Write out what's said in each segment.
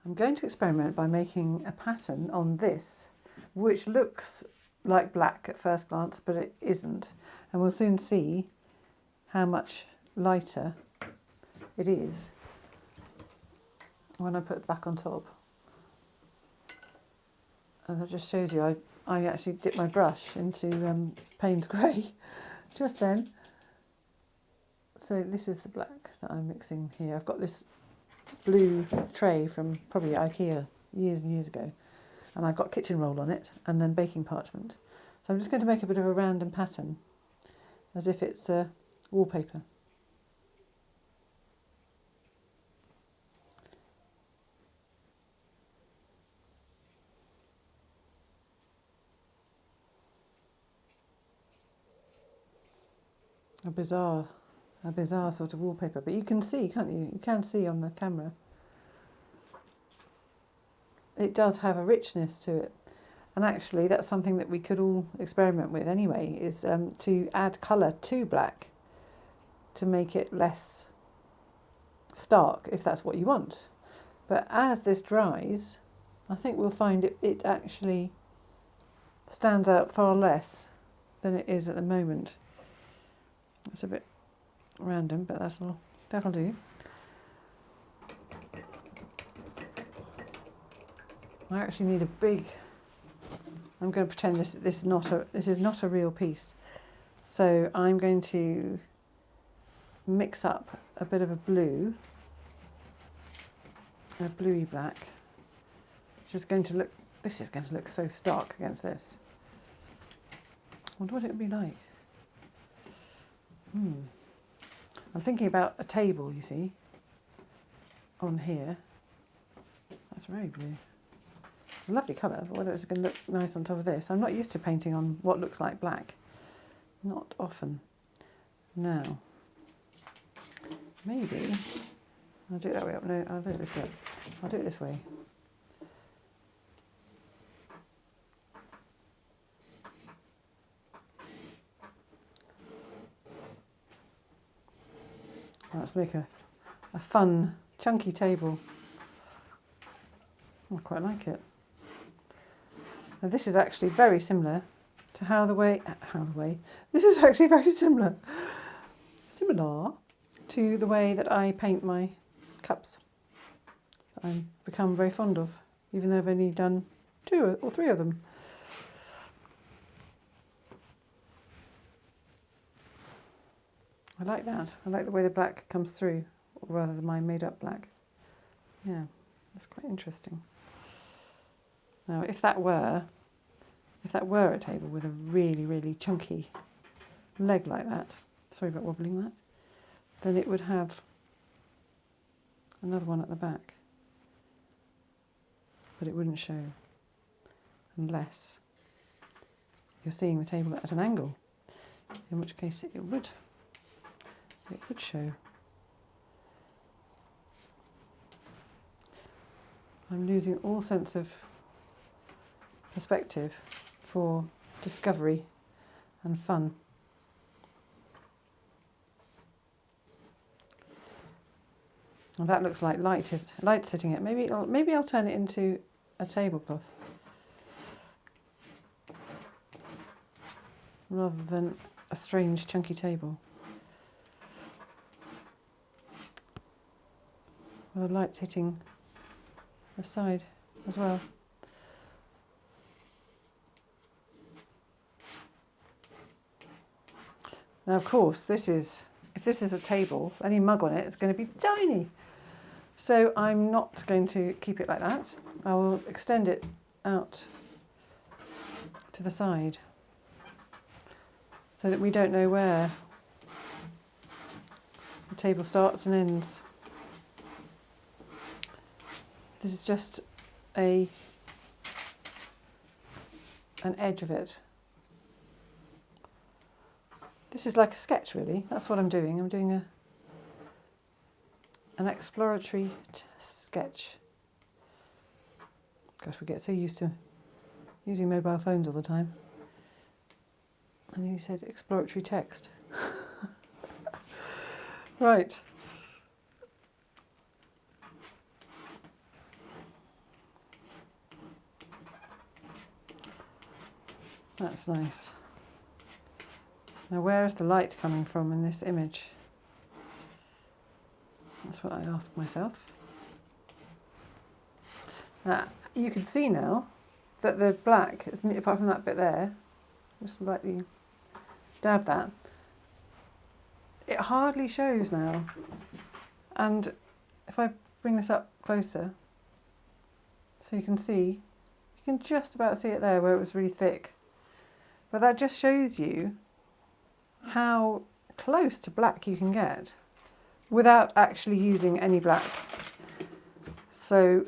I'm going to experiment by making a pattern on this, which looks like black at first glance, but it isn't. And we'll soon see how much lighter it is when I put it back on top. And that just shows you, I actually dipped my brush into Payne's grey just then. So this is the black that I'm mixing here. I've got this blue tray from probably IKEA years and years ago, and I've got kitchen roll on it and then baking parchment. So I'm just going to make a bit of a random pattern as if it's wallpaper. A bizarre sort of wallpaper, but you can see, can't you? You can see on the camera. It does have a richness to it. And actually that's something that we could all experiment with anyway, is to add colour to black to make it less stark, if that's what you want. But as this dries, I think we'll find it actually stands out far less than it is at the moment. It's a bit random, but that'll do. I actually need a big. I'm going to pretend this is not a real piece. So I'm going to mix up a bit of a bluey black, which is going to look. This is going to look so stark against this. I wonder what it would be like. I'm thinking about a table, you see, on here. That's very blue. It's a lovely colour, but whether it's going to look nice on top of this. I'm not used to painting on what looks like black. Not often. Now, maybe I'll do it that way up. No, I'll do it this way. I'll do it this way. Let's make a fun, chunky table. I quite like it. Now this is actually very similar to this is actually very similar to the way that I paint my cups. I've become very fond of, even though I've only done 2 or 3 of them. I like that. I like the way the black comes through, rather than my made-up black. Yeah, that's quite interesting. Now, if that were a table with a really, really chunky leg like that, sorry about wobbling that, then it would have another one at the back, but it wouldn't show, unless you're seeing the table at an angle, in which case it would show. I'm losing all sense of perspective for discovery and fun. And that looks like light's hitting it. Maybe I'll turn it into a tablecloth rather than a strange chunky table. Well, the light's hitting the side as well. Now, of course, if this is a table, any mug on it is going to be tiny. So I'm not going to keep it like that. I will extend it out to the side so that we don't know where the table starts and ends. This is just an edge of it. This is like a sketch, really. That's what I'm doing. I'm doing an exploratory sketch. Gosh, we get so used to using mobile phones all the time. And you said exploratory text. Right. That's nice. Now where is the light coming from in this image? That's what I ask myself. Now, you can see now that the black, apart from that bit there, just lightly dab that, it hardly shows now. And if I bring this up closer, so you can see, you can just about see it there where it was really thick. But that just shows you how close to black you can get without actually using any black. So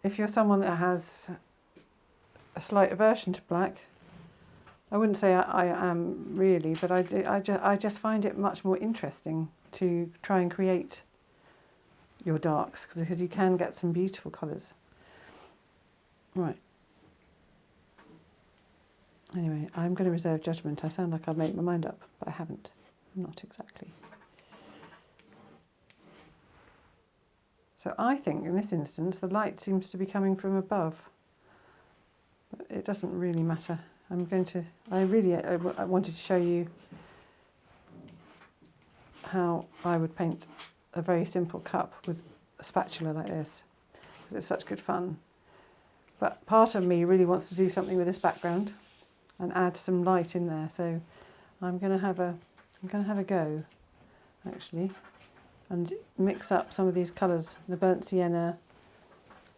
if you're someone that has a slight aversion to black, I wouldn't say I am really, but I just find it much more interesting to try and create your darks, because you can get some beautiful colours. Right. Anyway, I'm going to reserve judgment. I sound like I've made my mind up, but I haven't. Not exactly. So I think in this instance the light seems to be coming from above, but it doesn't really matter. I wanted to show you how I would paint a very simple cup with a spatula like this, because it's such good fun. But part of me really wants to do something with this background and add some light in there. So I'm going to have a go, actually, and mix up some of these colours, the burnt sienna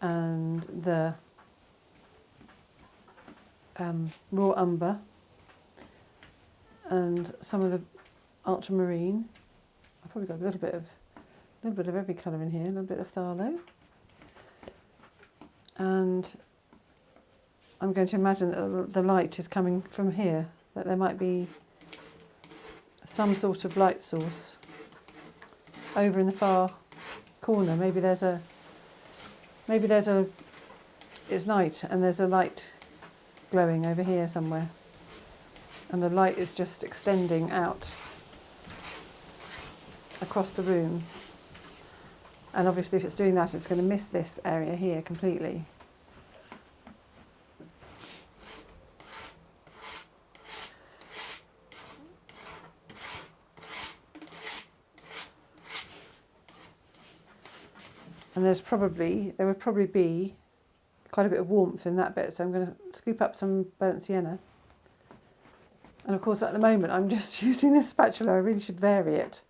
and the raw umber and some of the ultramarine. I've probably got a little bit of every colour in here, a little bit of phthalo. And I'm going to imagine that the light is coming from here, that there might be some sort of light source over in the far corner. Maybe it's night and there's a light glowing over here somewhere, and the light is just extending out across the room. And obviously if it's doing that, it's going to miss this area here completely. And there would probably be quite a bit of warmth in that bit, so I'm going to scoop up some burnt sienna. And of course at the moment I'm just using this spatula. I really should vary it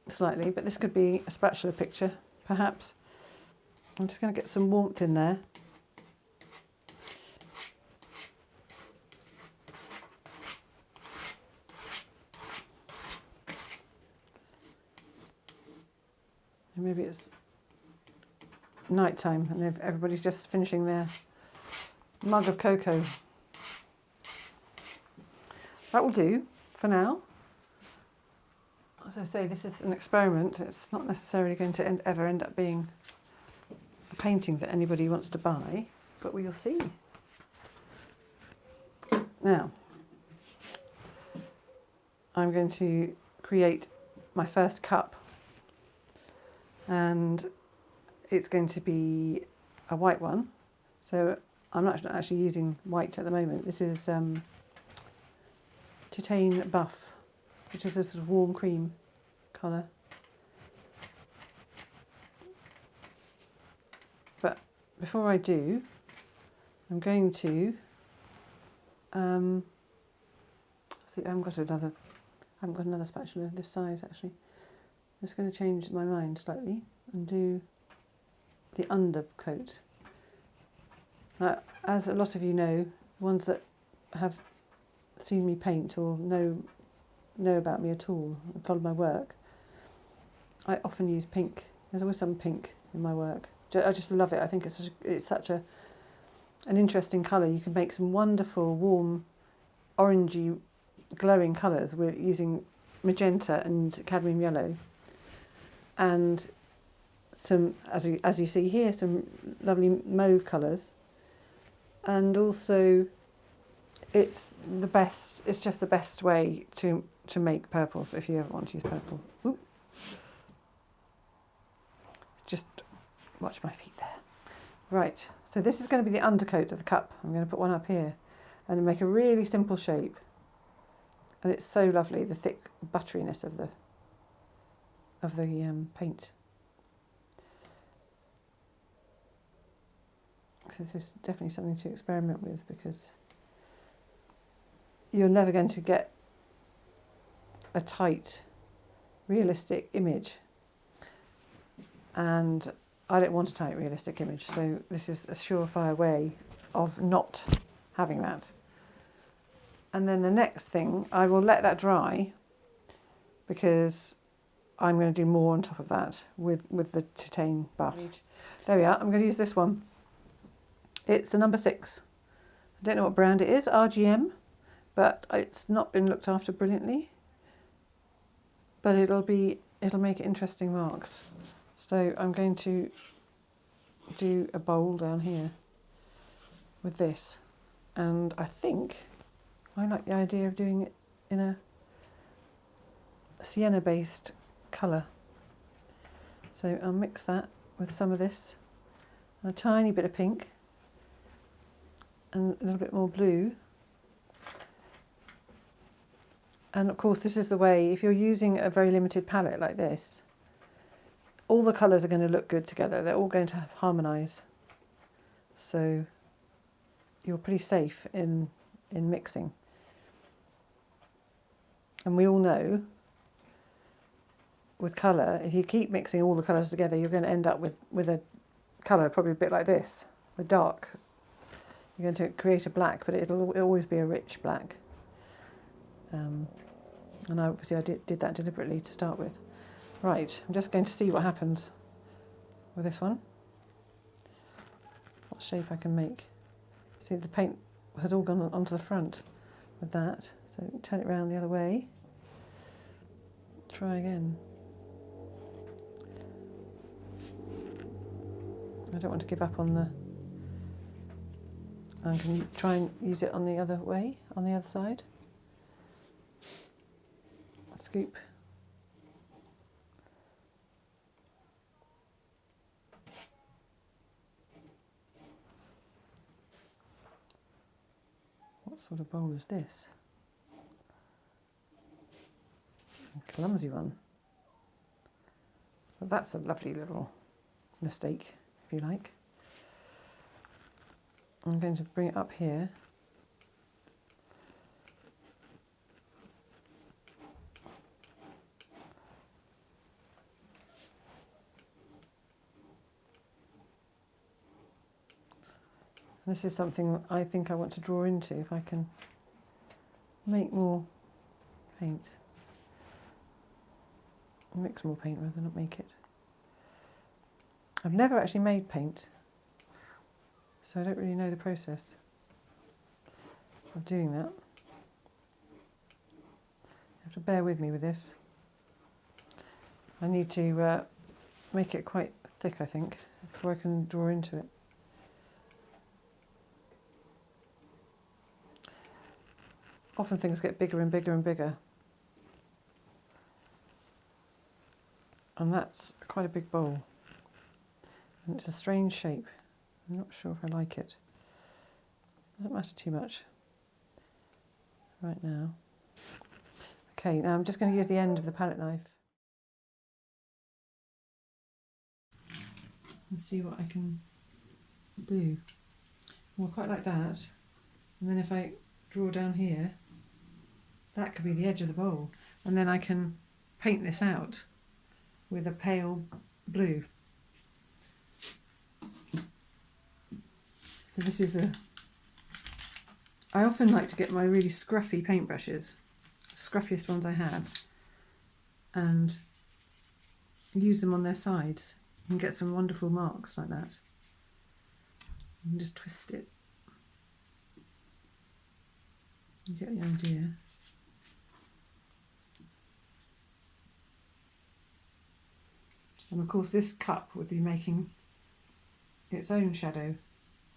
slightly, but this could be a spatula picture, perhaps. I'm just going to get some warmth in there. And maybe it's night time and everybody's just finishing their mug of cocoa. That will do for now. As I say, this is an experiment. It's not necessarily going to ever end up being a painting that anybody wants to buy, but we will see. Now, I'm going to create my first cup, and it's going to be a white one. So I'm not actually using white at the moment. This is Titane Buff, which is a sort of warm cream colour. But before I do, I'm going to see, I haven't got another spatula this size actually. I'm just going to change my mind slightly and do the undercoat. Now, as a lot of you know, ones that have seen me paint or know about me at all and follow my work, I often use pink. There's always some pink in my work. I just love it. I think it's such an interesting colour. You can make some wonderful, warm, orangey, glowing colours with using magenta and cadmium yellow, and some, as you see here, some lovely mauve colours. And also, it's just the best way to make purples if you ever want to use purple. Ooh. Just watch my feet there. Right, so this is going to be the undercoat of the cup. I'm going to put one up here. and make a really simple shape. And it's so lovely, the thick butteriness of the paint. So this is definitely something to experiment with, because you're never going to get a tight, realistic image. And I don't want a tight, realistic image, so this is a surefire way of not having that. And then the next thing, I will let that dry, because I'm going to do more on top of that with the titane buff. There we are. I'm going to use this one. It's a number 6. I don't know what brand it is, RGM, but it's not been looked after brilliantly. But it'll make interesting marks. So I'm going to do a bowl down here with this, and I think I like the idea of doing it in a sienna based colour. So I'll mix that with some of this, and a tiny bit of pink, and a little bit more blue. And of course this is the way, if you're using a very limited palette like this, all the colours are going to look good together. They're all going to harmonise. So you're pretty safe in mixing. And we all know with colour, if you keep mixing all the colours together, you're going to end up with a colour probably a bit like this, the dark. You're going to create a black, but it'll always be a rich black. And obviously I did that deliberately to start with. Right, I'm just going to see what happens with this one. What shape I can make. See, the paint has all gone onto the front with that. So turn it around the other way. Try again. I don't want to give up on the... I can try and use it on the other way, on the other side. Scoop. What sort of bowl is this? A clumsy one. But that's a lovely little mistake, if you like. I'm going to bring it up here. This is something I think I want to draw into, if I can make more paint. Mix more paint rather than not make it. I've never actually made paint, so I don't really know the process of doing that. You have to bear with me with this. I need to make it quite thick, I think, before I can draw into it. Often things get bigger and bigger and bigger. And that's quite a big bowl. And it's a strange shape. I'm not sure if I like it. Doesn't matter too much right now. Okay, now I'm just going to use the end of the palette knife and see what I can do. Well, quite like that. And then if I draw down here, that could be the edge of the bowl. And then I can paint this out with a pale blue. So this is I often like to get my really scruffy paintbrushes, the scruffiest ones I have, and use them on their sides and get some wonderful marks like that. And just twist it. You get the idea. And of course this cup would be making its own shadow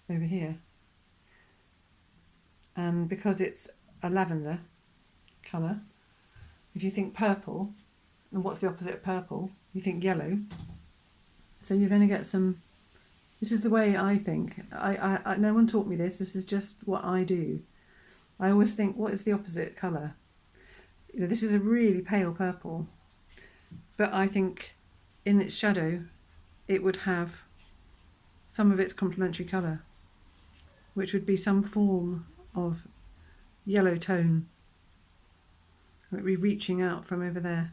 over here. And because it's a lavender colour, if you think purple, and what's the opposite of purple? You think yellow. So you're going to get some... This is the way I think. No one taught me this. This is just what I do. I always think, what is the opposite colour? You know, this is a really pale purple, but I think in its shadow it would have some of its complementary colour, which would be some form of yellow tone. It would be reaching out from over there.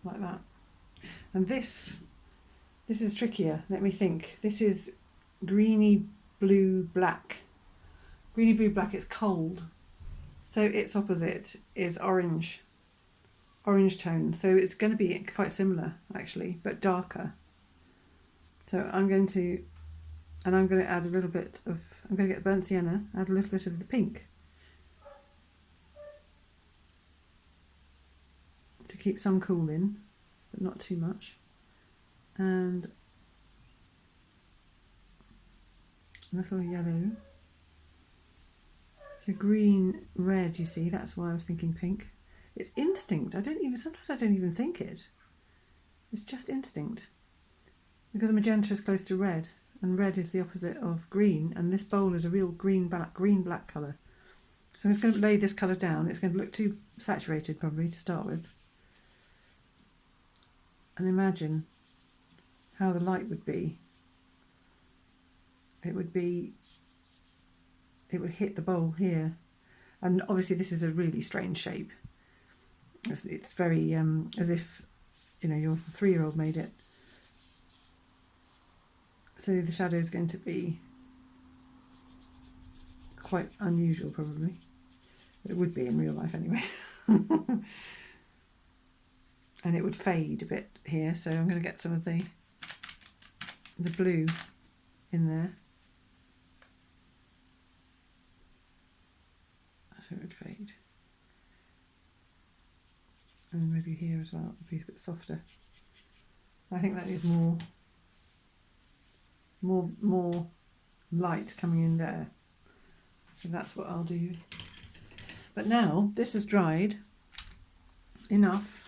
Like that. And this is trickier. Let me think. This is greeny blue black. Greeny blue black, it's cold. So its opposite is orange tone. So it's going to be quite similar actually, but darker. So I'm going to add a little bit of, I'm going to get burnt sienna, add a little bit of the pink to keep some cool in, but not too much. And a little yellow. So green, red, you see, that's why I was thinking pink. It's instinct. Sometimes I don't even think it. It's just instinct. Because magenta is close to red, and red is the opposite of green, and this bowl is a real green black colour. So I'm just going to lay this colour down. It's going to look too saturated probably to start with. And imagine how the light would be. It would hit the bowl here. And obviously this is a really strange shape. It's very, as if, you know, your 3-year-old made it. So the shadow is going to be quite unusual probably. It would be in real life anyway. And it would fade a bit here, so I'm going to get some of the blue in there. So it would fade. And maybe here as well, it would be a bit softer. I think that is more light coming in there. So that's what I'll do. But now this has dried enough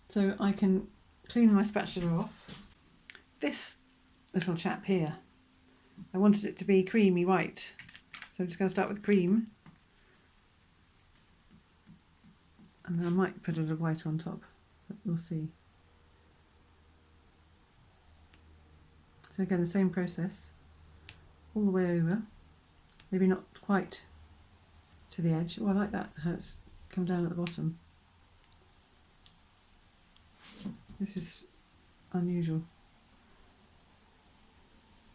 so I can clean my spatula off. This little chap here, I wanted it to be creamy white. So I'm just going to start with cream. And then I might put a little white on top, but we'll see. So again, the same process, all the way over. Maybe not quite to the edge. Oh, I like that, how it's come down at the bottom. This is unusual.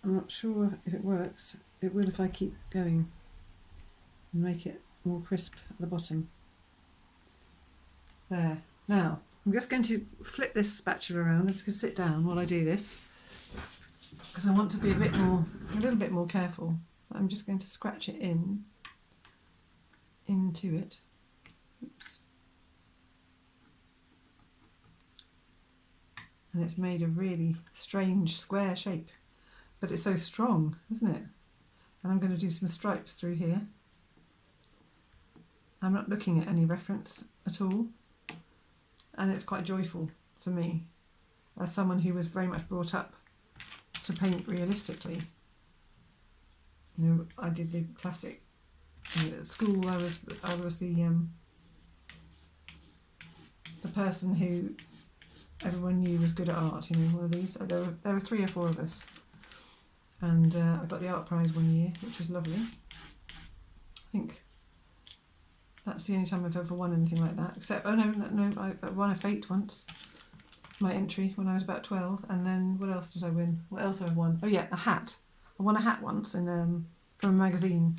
I'm not sure if it works. It will if I keep going and make it more crisp at the bottom. There. Now, I'm just going to flip this spatula around. I'm just going to sit down while I do this, because I want to be a little bit more careful. I'm just going to scratch it into it. Oops. And it's made a really strange square shape, but it's so strong, isn't it? And I'm going to do some stripes through here. I'm not looking at any reference at all, and it's quite joyful for me as someone who was very much brought up to paint realistically. You know, I did the classic, at school I was the person who everyone knew was good at art, you know, one of these. There were 3 or 4 of us, and I got the art prize one year, which was lovely. I think that's the only time I've ever won anything like that, except, oh no, I won a fete once, my entry when I was about 12, and then what else did I win? What else have I won? Oh yeah, a hat. I won a hat once from a magazine,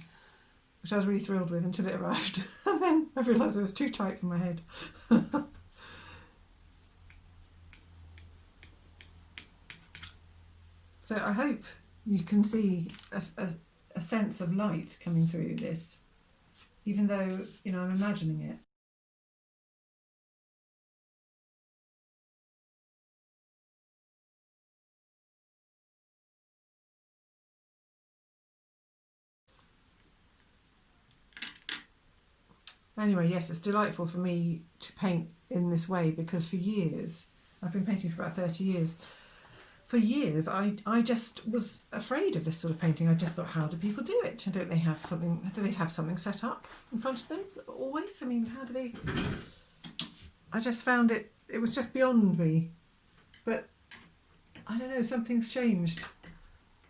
which I was really thrilled with until it arrived, and then I realised it was too tight for my head. So I hope you can see a sense of light coming through this, even though, you know, I'm imagining it. Anyway, yes, it's delightful for me to paint in this way, because for years, I've been painting for about 30 years, for years, I just was afraid of this sort of painting. I just thought, how do people do it? Don't they have something? Do they have something set up in front of them always? I mean, how do they? I just found it. It was just beyond me. But I don't know. Something's changed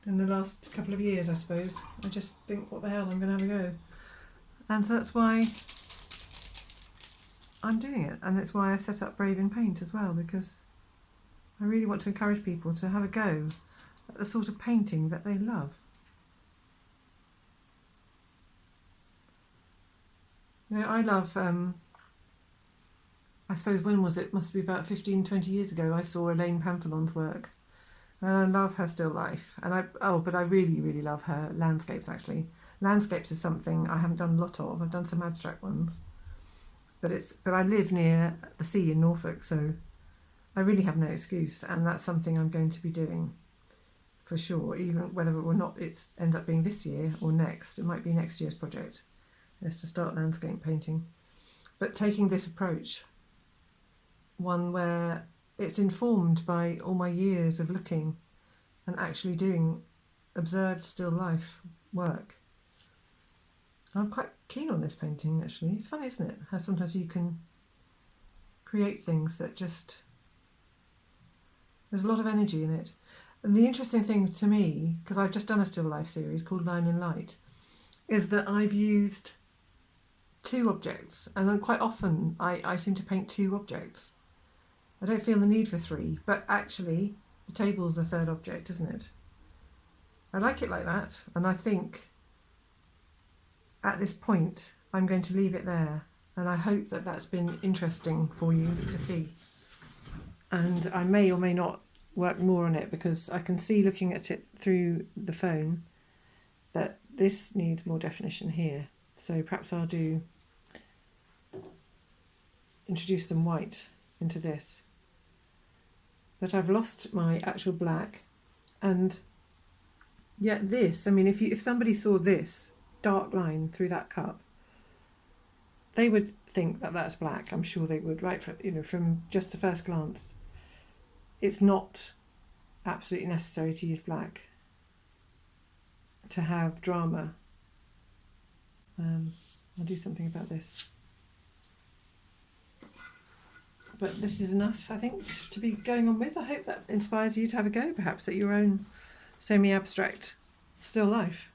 in the last couple of years, I suppose. I just think, what the hell? I'm going to have a go, and so that's why I'm doing it, and that's why I set up Brave in Paint as well, because I really want to encourage people to have a go at the sort of painting that they love. You know, I love, I suppose, when was it? Must be about 15, 20 years ago, I saw Elaine Pamphilon's work. And I love her still life. And but I really, really love her landscapes, actually. Landscapes is something I haven't done a lot of. I've done some abstract ones. But I live near the sea in Norfolk, so I really have no excuse, and that's something I'm going to be doing for sure, even whether or not it ends up being this year or next. It might be next year's project, is to start landscape painting. But taking this approach, one where it's informed by all my years of looking and actually doing observed still life work. I'm quite keen on this painting, actually. It's funny, isn't it? How sometimes you can create things that just... There's a lot of energy in it. And the interesting thing to me, because I've just done a still life series called Line and Light, is that I've used two objects. And then quite often I seem to paint two objects. I don't feel the need for three, but actually the table's the third object, isn't it? I like it like that, and I think at this point I'm going to leave it there, and I hope that that's been interesting for you to see. And I may or may not work more on it, because I can see, looking at it through the phone, that this needs more definition here. So perhaps I'll introduce some white into this. But I've lost my actual black, and yet this, I mean, if somebody saw this dark line through that cup, they would think that that's black. I'm sure they would, right? From just the first glance. It's not absolutely necessary to use black to have drama. I'll do something about this. But this is enough, I think, to be going on with. I hope that inspires you to have a go, perhaps, at your own semi-abstract still life.